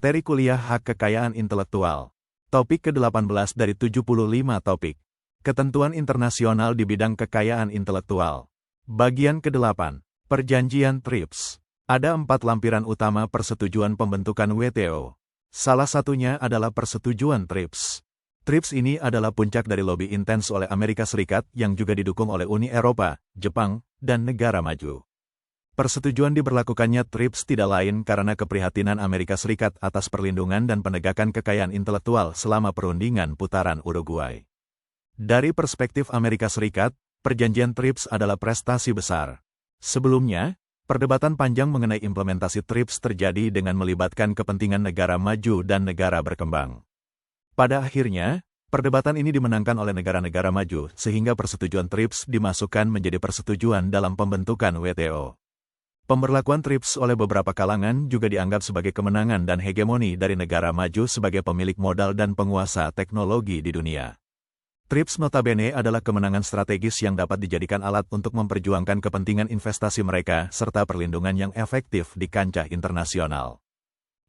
Materi kuliah Hak Kekayaan Intelektual. Topik ke-18 dari 75 topik. Ketentuan internasional di bidang kekayaan intelektual. Bagian ke-8. Perjanjian TRIPS. Ada 4 lampiran utama persetujuan pembentukan WTO. Salah satunya adalah persetujuan TRIPS. TRIPS ini adalah puncak dari lobi intens oleh Amerika Serikat yang juga didukung oleh Uni Eropa, Jepang, dan negara maju. Persetujuan diberlakukannya TRIPS tidak lain karena keprihatinan Amerika Serikat atas perlindungan dan penegakan kekayaan intelektual selama perundingan putaran Uruguay. Dari perspektif Amerika Serikat, perjanjian TRIPS adalah prestasi besar. Sebelumnya, perdebatan panjang mengenai implementasi TRIPS terjadi dengan melibatkan kepentingan negara maju dan negara berkembang. Pada akhirnya, perdebatan ini dimenangkan oleh negara-negara maju sehingga persetujuan TRIPS dimasukkan menjadi persetujuan dalam pembentukan WTO. Pemberlakuan TRIPS oleh beberapa kalangan juga dianggap sebagai kemenangan dan hegemoni dari negara maju sebagai pemilik modal dan penguasa teknologi di dunia. TRIPS notabene adalah kemenangan strategis yang dapat dijadikan alat untuk memperjuangkan kepentingan investasi mereka serta perlindungan yang efektif di kancah internasional.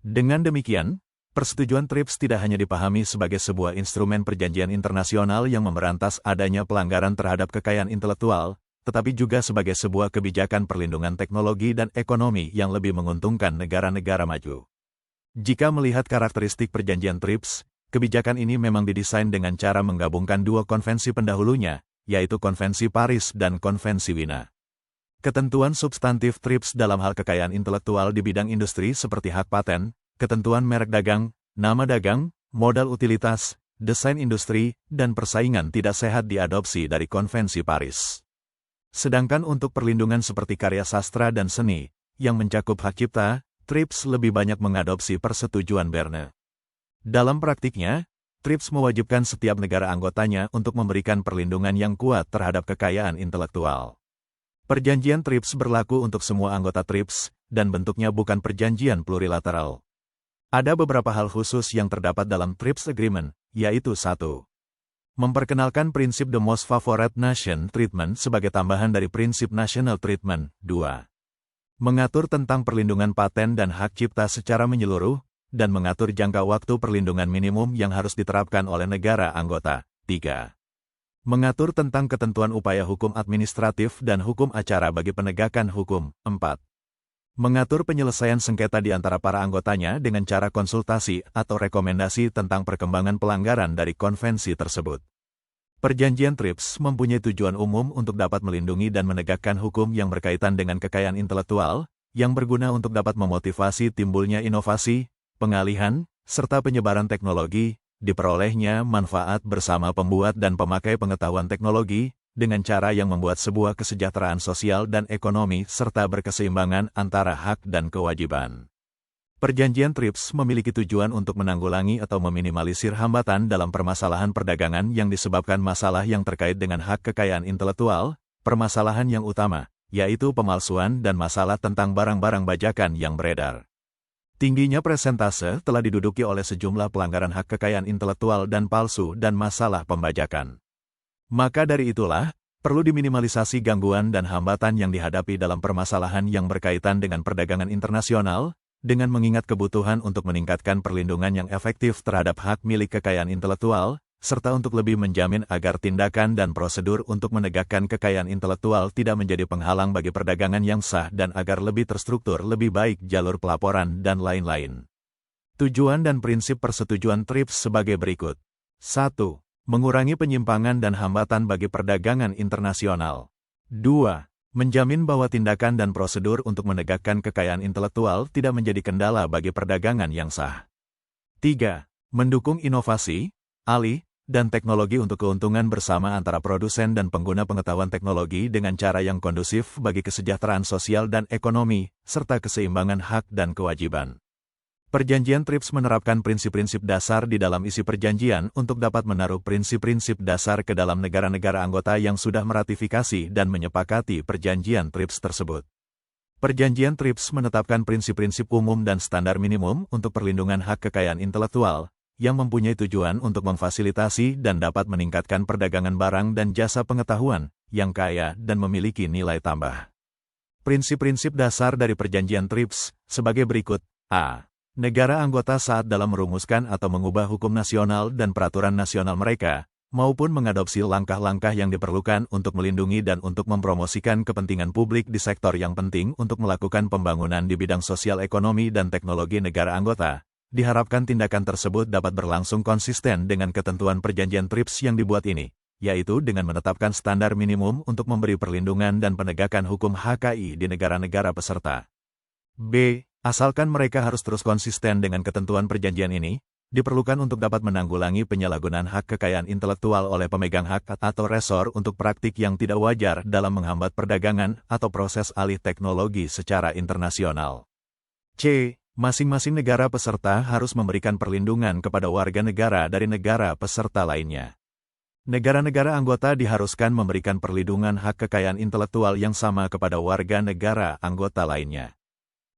Dengan demikian, persetujuan TRIPS tidak hanya dipahami sebagai sebuah instrumen perjanjian internasional yang memberantas adanya pelanggaran terhadap kekayaan intelektual, tetapi juga sebagai sebuah kebijakan perlindungan teknologi dan ekonomi yang lebih menguntungkan negara-negara maju. Jika melihat karakteristik perjanjian TRIPS, kebijakan ini memang didesain dengan cara menggabungkan dua konvensi pendahulunya, yaitu Konvensi Paris dan Konvensi Wina. Ketentuan substantif TRIPS dalam hal kekayaan intelektual di bidang industri seperti hak paten, ketentuan merek dagang, nama dagang, modal utilitas, desain industri, dan persaingan tidak sehat diadopsi dari Konvensi Paris. Sedangkan untuk perlindungan seperti karya sastra dan seni, yang mencakup hak cipta, TRIPS lebih banyak mengadopsi persetujuan Berne. Dalam praktiknya, TRIPS mewajibkan setiap negara anggotanya untuk memberikan perlindungan yang kuat terhadap kekayaan intelektual. Perjanjian TRIPS berlaku untuk semua anggota TRIPS, dan bentuknya bukan perjanjian plurilateral. Ada beberapa hal khusus yang terdapat dalam TRIPS Agreement, yaitu 1. Memperkenalkan prinsip The Most Favored Nation Treatment sebagai tambahan dari prinsip National Treatment. 2. Mengatur tentang perlindungan paten dan hak cipta secara menyeluruh, dan mengatur jangka waktu perlindungan minimum yang harus diterapkan oleh negara anggota. 3. Mengatur tentang ketentuan upaya hukum administratif dan hukum acara bagi penegakan hukum. 4. Mengatur penyelesaian sengketa di antara para anggotanya dengan cara konsultasi atau rekomendasi tentang perkembangan pelanggaran dari konvensi tersebut. Perjanjian TRIPS mempunyai tujuan umum untuk dapat melindungi dan menegakkan hukum yang berkaitan dengan kekayaan intelektual, yang berguna untuk dapat memotivasi timbulnya inovasi, pengalihan, serta penyebaran teknologi, diperolehnya manfaat bersama pembuat dan pemakai pengetahuan teknologi, dengan cara yang membuat sebuah kesejahteraan sosial dan ekonomi serta berkeseimbangan antara hak dan kewajiban. Perjanjian TRIPS memiliki tujuan untuk menanggulangi atau meminimalisir hambatan dalam permasalahan perdagangan yang disebabkan masalah yang terkait dengan hak kekayaan intelektual, permasalahan yang utama, yaitu pemalsuan dan masalah tentang barang-barang bajakan yang beredar. Tingginya persentase telah diduduki oleh sejumlah pelanggaran hak kekayaan intelektual dan palsu dan masalah pembajakan. Maka dari itulah, perlu diminimalisasi gangguan dan hambatan yang dihadapi dalam permasalahan yang berkaitan dengan perdagangan internasional, dengan mengingat kebutuhan untuk meningkatkan perlindungan yang efektif terhadap hak milik kekayaan intelektual, serta untuk lebih menjamin agar tindakan dan prosedur untuk menegakkan kekayaan intelektual tidak menjadi penghalang bagi perdagangan yang sah dan agar lebih terstruktur lebih baik jalur pelaporan dan lain-lain. Tujuan dan prinsip persetujuan TRIPS sebagai berikut. 1. Mengurangi penyimpangan dan hambatan bagi perdagangan internasional. 2. Menjamin bahwa tindakan dan prosedur untuk menegakkan kekayaan intelektual tidak menjadi kendala bagi perdagangan yang sah. 3. Mendukung inovasi, alih, dan teknologi untuk keuntungan bersama antara produsen dan pengguna pengetahuan teknologi dengan cara yang kondusif bagi kesejahteraan sosial dan ekonomi, serta keseimbangan hak dan kewajiban. Perjanjian TRIPS menerapkan prinsip-prinsip dasar di dalam isi perjanjian untuk dapat menaruh prinsip-prinsip dasar ke dalam negara-negara anggota yang sudah meratifikasi dan menyepakati perjanjian TRIPS tersebut. Perjanjian TRIPS menetapkan prinsip-prinsip umum dan standar minimum untuk perlindungan hak kekayaan intelektual, yang mempunyai tujuan untuk memfasilitasi dan dapat meningkatkan perdagangan barang dan jasa pengetahuan, yang kaya dan memiliki nilai tambah. Prinsip-prinsip dasar dari perjanjian TRIPS, sebagai berikut. A. Negara anggota saat dalam merumuskan atau mengubah hukum nasional dan peraturan nasional mereka, maupun mengadopsi langkah-langkah yang diperlukan untuk melindungi dan untuk mempromosikan kepentingan publik di sektor yang penting untuk melakukan pembangunan di bidang sosial ekonomi dan teknologi negara anggota. Diharapkan tindakan tersebut dapat berlangsung konsisten dengan ketentuan perjanjian TRIPS yang dibuat ini, yaitu dengan menetapkan standar minimum untuk memberi perlindungan dan penegakan hukum HKI di negara-negara peserta. B. Asalkan mereka harus terus konsisten dengan ketentuan perjanjian ini, diperlukan untuk dapat menanggulangi penyalahgunaan hak kekayaan intelektual oleh pemegang hak atau resor untuk praktik yang tidak wajar dalam menghambat perdagangan atau proses alih teknologi secara internasional. C. Masing-masing negara peserta harus memberikan perlindungan kepada warga negara dari negara peserta lainnya. Negara-negara anggota diharuskan memberikan perlindungan hak kekayaan intelektual yang sama kepada warga negara anggota lainnya.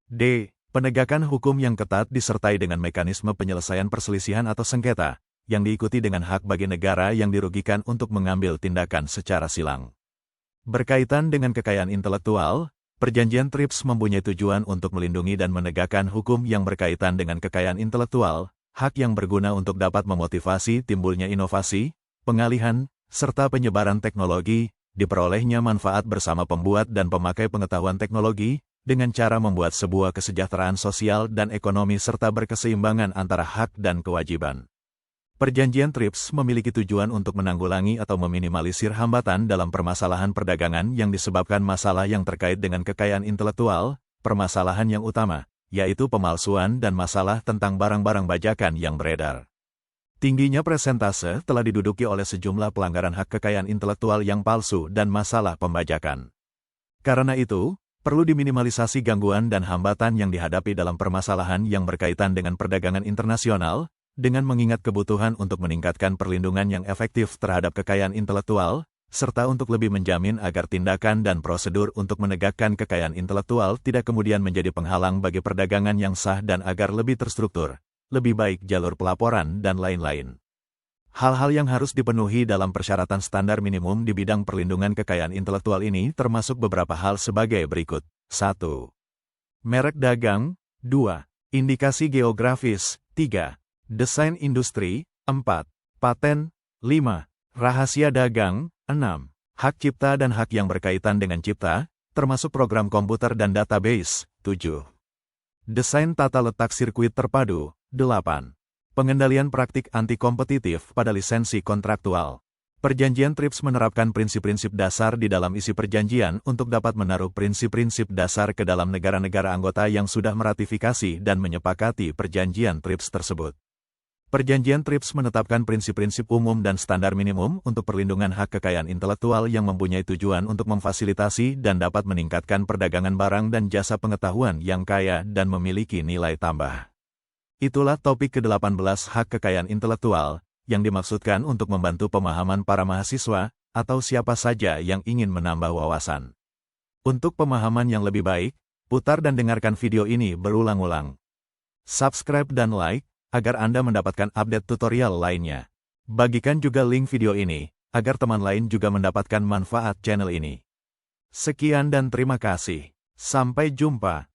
D. Penegakan hukum yang ketat disertai dengan mekanisme penyelesaian perselisihan atau sengketa, yang diikuti dengan hak bagi negara yang dirugikan untuk mengambil tindakan secara silang. Berkaitan dengan kekayaan intelektual, Perjanjian TRIPS mempunyai tujuan untuk melindungi dan menegakkan hukum yang berkaitan dengan kekayaan intelektual, hak yang berguna untuk dapat memotivasi timbulnya inovasi, pengalihan, serta penyebaran teknologi, diperolehnya manfaat bersama pembuat dan pemakai pengetahuan teknologi, dengan cara membuat sebuah kesejahteraan sosial dan ekonomi serta berkeseimbangan antara hak dan kewajiban. Perjanjian TRIPS memiliki tujuan untuk menanggulangi atau meminimalisir hambatan dalam permasalahan perdagangan yang disebabkan masalah yang terkait dengan kekayaan intelektual, permasalahan yang utama, yaitu pemalsuan dan masalah tentang barang-barang bajakan yang beredar. Tingginya presentase telah diduduki oleh sejumlah pelanggaran hak kekayaan intelektual yang palsu dan masalah pembajakan. Karena itu, perlu diminimalisasi gangguan dan hambatan yang dihadapi dalam permasalahan yang berkaitan dengan perdagangan internasional, dengan mengingat kebutuhan untuk meningkatkan perlindungan yang efektif terhadap kekayaan intelektual, serta untuk lebih menjamin agar tindakan dan prosedur untuk menegakkan kekayaan intelektual tidak kemudian menjadi penghalang bagi perdagangan yang sah dan agar lebih terstruktur, lebih baik jalur pelaporan dan lain-lain. Hal-hal yang harus dipenuhi dalam persyaratan standar minimum di bidang perlindungan kekayaan intelektual ini termasuk beberapa hal sebagai berikut. 1. Merek dagang. 2. Indikasi geografis. 3. Desain industri. 4. Paten. 5. Rahasia dagang. 6. Hak cipta dan hak yang berkaitan dengan cipta, termasuk program komputer dan database. 7. Desain tata letak sirkuit terpadu. 8. Pengendalian praktik anti-kompetitif pada lisensi kontraktual. Perjanjian TRIPS menerapkan prinsip-prinsip dasar di dalam isi perjanjian untuk dapat menaruh prinsip-prinsip dasar ke dalam negara-negara anggota yang sudah meratifikasi dan menyepakati perjanjian TRIPS tersebut. Perjanjian TRIPS menetapkan prinsip-prinsip umum dan standar minimum untuk perlindungan hak kekayaan intelektual yang mempunyai tujuan untuk memfasilitasi dan dapat meningkatkan perdagangan barang dan jasa pengetahuan yang kaya dan memiliki nilai tambah. Itulah topik ke-18 hak kekayaan intelektual, yang dimaksudkan untuk membantu pemahaman para mahasiswa, atau siapa saja yang ingin menambah wawasan. Untuk pemahaman yang lebih baik, putar dan dengarkan video ini berulang-ulang. Subscribe dan like, agar Anda mendapatkan update tutorial lainnya. Bagikan juga link video ini, agar teman lain juga mendapatkan manfaat channel ini. Sekian dan terima kasih. Sampai jumpa.